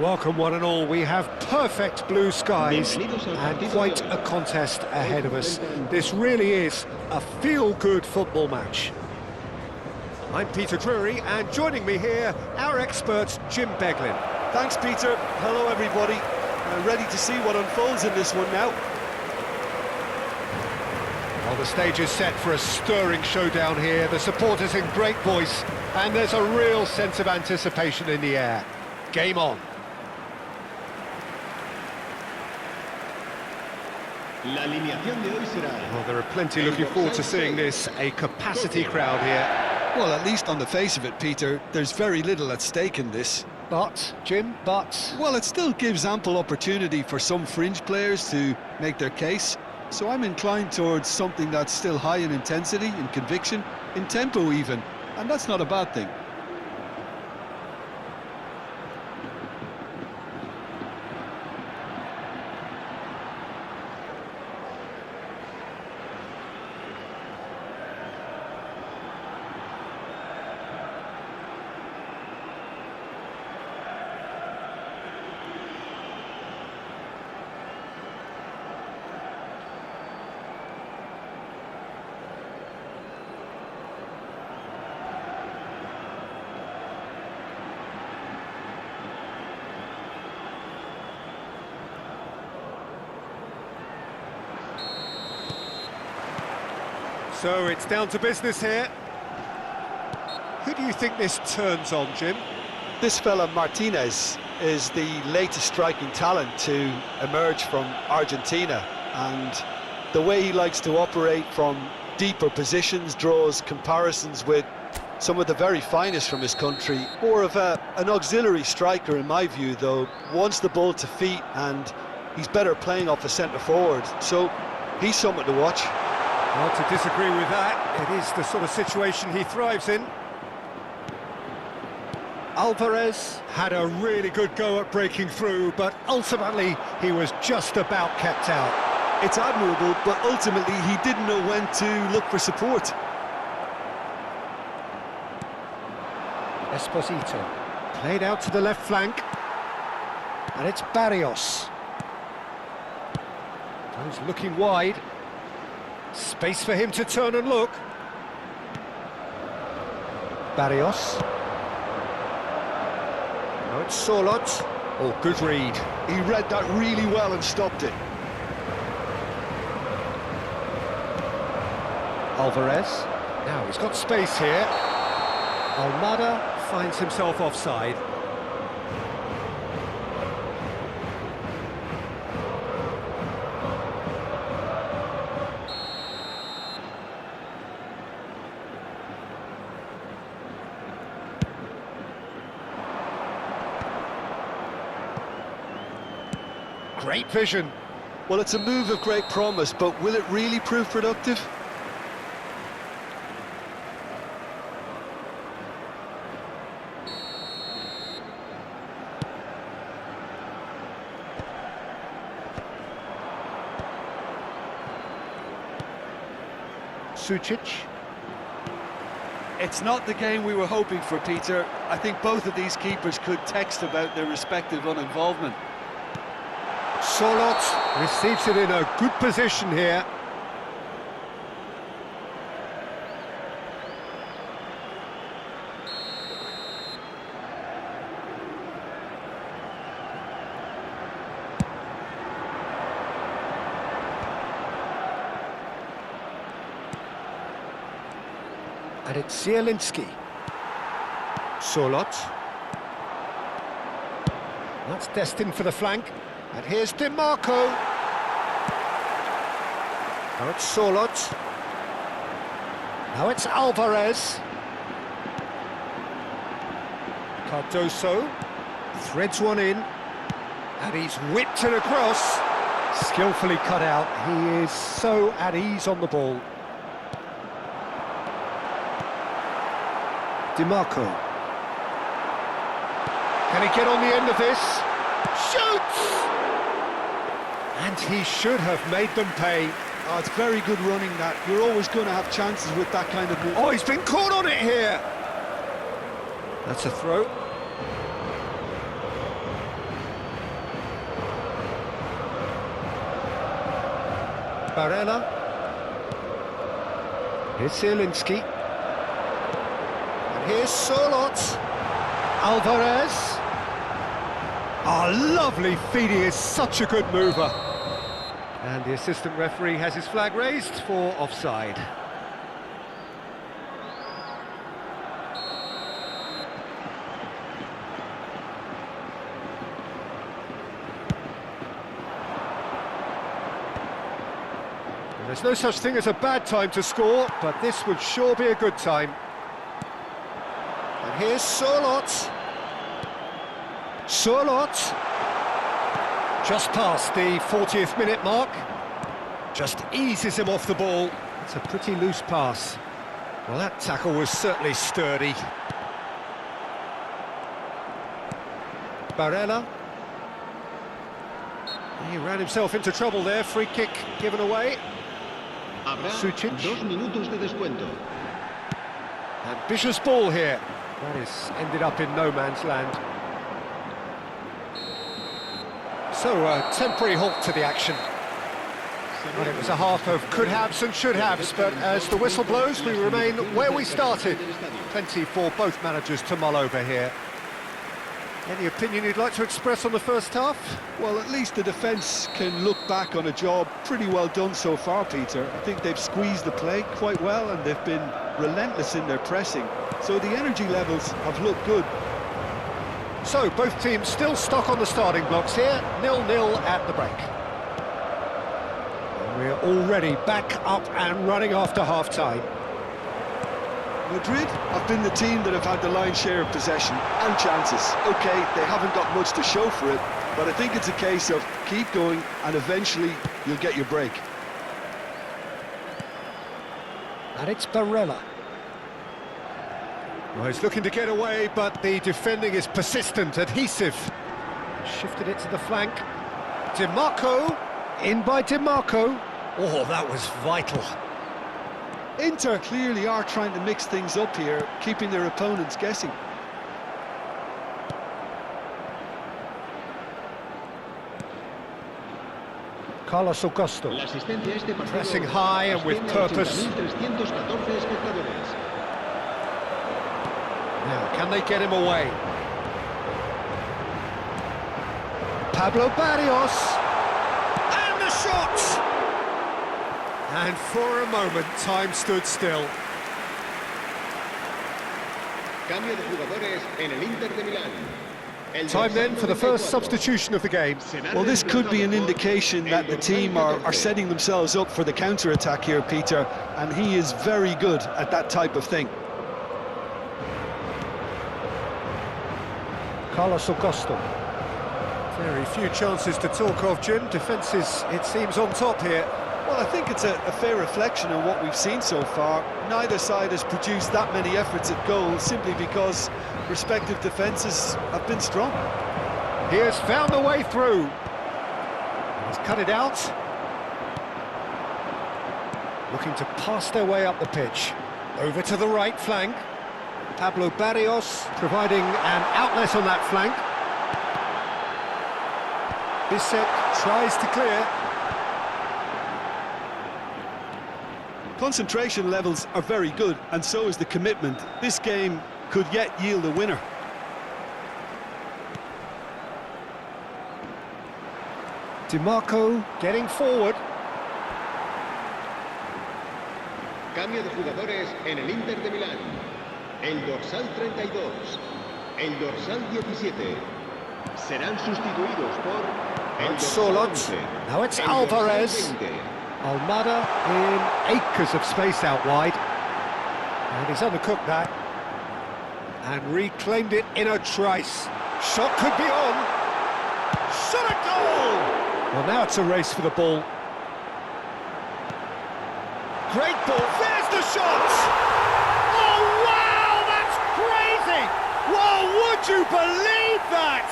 Welcome one and all. We have perfect blue skies and quite a contest ahead of us. This really is a feel-good football match. I'm Peter Drury, and joining me here, our expert Jim Beglin. Thanks, Peter. Hello, everybody. Ready to see what unfolds in this one now. Well, the stage is set for a stirring showdown here. The supporters in great voice, and there's a real sense of anticipation in the air. Game on. Well, there are plenty looking forward to seeing this. A capacity crowd here. Well, at least on the face of it, Peter, there's very little at stake in this. But, Jim, Well, it still gives ample opportunity for some fringe players to make their case. So I'm inclined towards something that's still high in intensity, in conviction, in tempo even. And that's not a bad thing. so it's down to business here. Who do you think this turns on, Jim? This fella, Martinez, is the latest striking talent to emerge from Argentina. And the way he likes to operate from deeper positions draws comparisons with some of the very finest from his country. More of an auxiliary striker, in my view, though. Wants the ball to feet, and he's better playing off the centre forward. So he's something to watch. Well, to disagree with that, it is the sort of situation he thrives in. Alvarez had a really good go at breaking through, but ultimately he was just about kept out. It's admirable, but ultimately he didn't know when to look for support. Esposito, played out to the left flank, and it's Barrios. He's looking wide. Space for him to turn and look. Barrios. Now it's Sorloth. Oh, good read. He read that really well and stopped it. Alvarez. Now he's got space here. Almada finds himself offside. Great vision. Well, it's a move of great promise, but will it really prove productive? Sucic. It's not the game we were hoping for, Peter. I think both of these keepers could text about their respective uninvolvement. Sorloth receives it in a good position here. And it's Zielinski. Sorloth. That's destined for the flank. And here's DiMarco. Now it's Sorloth. Now it's Alvarez. Cardoso threads one in. And he's whipped it across. Skillfully cut out. He is so at ease on the ball. DiMarco. Can he get on the end of this? Shoots! And he should have made them pay. Oh, it's very good running, that. You're always going to have chances with that kind of move. Oh, he's been caught on it here. That's a throw. Barella. Here's Zielinski. And here's Sorloth. Alvarez. Oh, lovely feed, he is such a good mover. And the assistant referee has his flag raised for offside. And there's no such thing as a bad time to score, but this would sure be a good time. And here's Sorloth. Sorloth. Just past the 40th minute mark. Just eases him off the ball. It's a pretty loose pass. Well, that tackle was certainly sturdy. Barella. He ran himself into trouble there. Free kick given away. Sucic. Ambitious ball here. That is ended up in no man's land. So, a temporary halt to the action. Well, it was a half of could-haves and should-haves, but as the whistle blows, we remain where we started. Plenty for both managers to mull over here. Any opinion you'd like to express on the first half? Well, at least the defence can look back on a job pretty well done so far, Peter. I think they've squeezed the play quite well and they've been relentless in their pressing. So the energy levels have looked good. So, both teams still stuck on the starting blocks here, 0-0 at the break. And we're already back up and running after half-time. Madrid have been the team that have had the lion's share of possession and chances. OK, they haven't got much to show for it, but I think it's a case of keep going and eventually you'll get your break. And it's Barella. Well, he's looking to get away, but the defending is persistent, adhesive. Shifted it to the flank. DiMarco, in by DiMarco. Oh, that was vital. Inter clearly are trying to mix things up here, keeping their opponents guessing. Carlos Augusto. Pressing high and with purpose. Now, can they get him away? Pablo Barrios. And the shot! And for a moment, time stood still. Time then for the first substitution of the game. Well, this could be an indication that the team are setting themselves up for the counter-attack here, Peter, and he is very good at that type of thing. Carlos Augusto. Very few chances to talk of, Jim. Defence is, it seems, on top here. Well, I think it's a fair reflection of what we've seen so far. Neither side has produced that many efforts at goal simply because respective defences have been strong. He has found the way through. He's cut it out. Looking to pass their way up the pitch. Over to the right flank. Pablo Barrios providing an outlet on that flank. Bissett tries to clear. Concentration levels are very good, and so is the commitment. This game could yet yield a winner. DiMarco getting forward. Cambio de jugadores en el Inter de Milán. El dorsal 32, el dorsal 17 serán sustituidos por el dorsal 11. Now it's Alvarez. Almada in acres of space out wide. And he's undercooked that. And reclaimed it in a trice. Shot could be on. Shot a goal! Well, now it's a race for the ball. Great ball. There's the shot! Oh, wow! That's crazy! Well, would you believe that?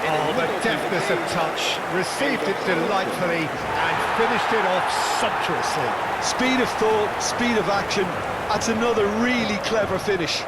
Oh, the deftness of touch. Received it delightfully and finished it off sumptuously. Speed of thought, speed of action. That's another really clever finish.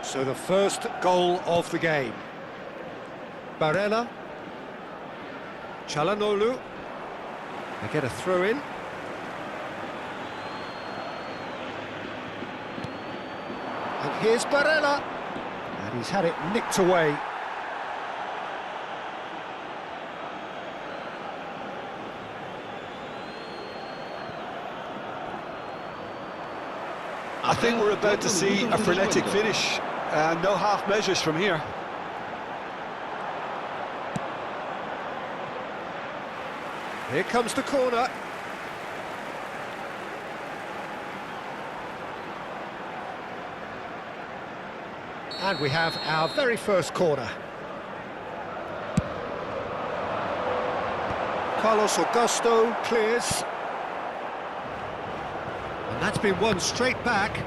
So the first goal of the game. Barella. Çalhanoğlu. They get a throw in. And here's Barella. And he's had it nicked away. I think we're about to see a frenetic finish. No half measures from here. Here comes the corner. And we have our very first corner. Carlos Augusto clears. And that's been won straight back.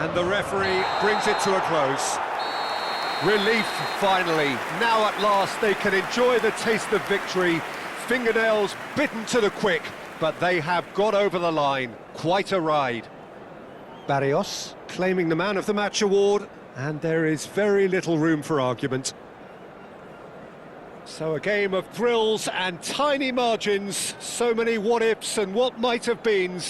And the referee brings it to a close. Relief, finally. Now at last they can enjoy the taste of victory. Fingernails bitten to the quick, but they have got over the line. Quite a ride. Barrios claiming the Man of the Match award, and there is very little room for argument. So a game of thrills and tiny margins, so many what-ifs and what might have beens.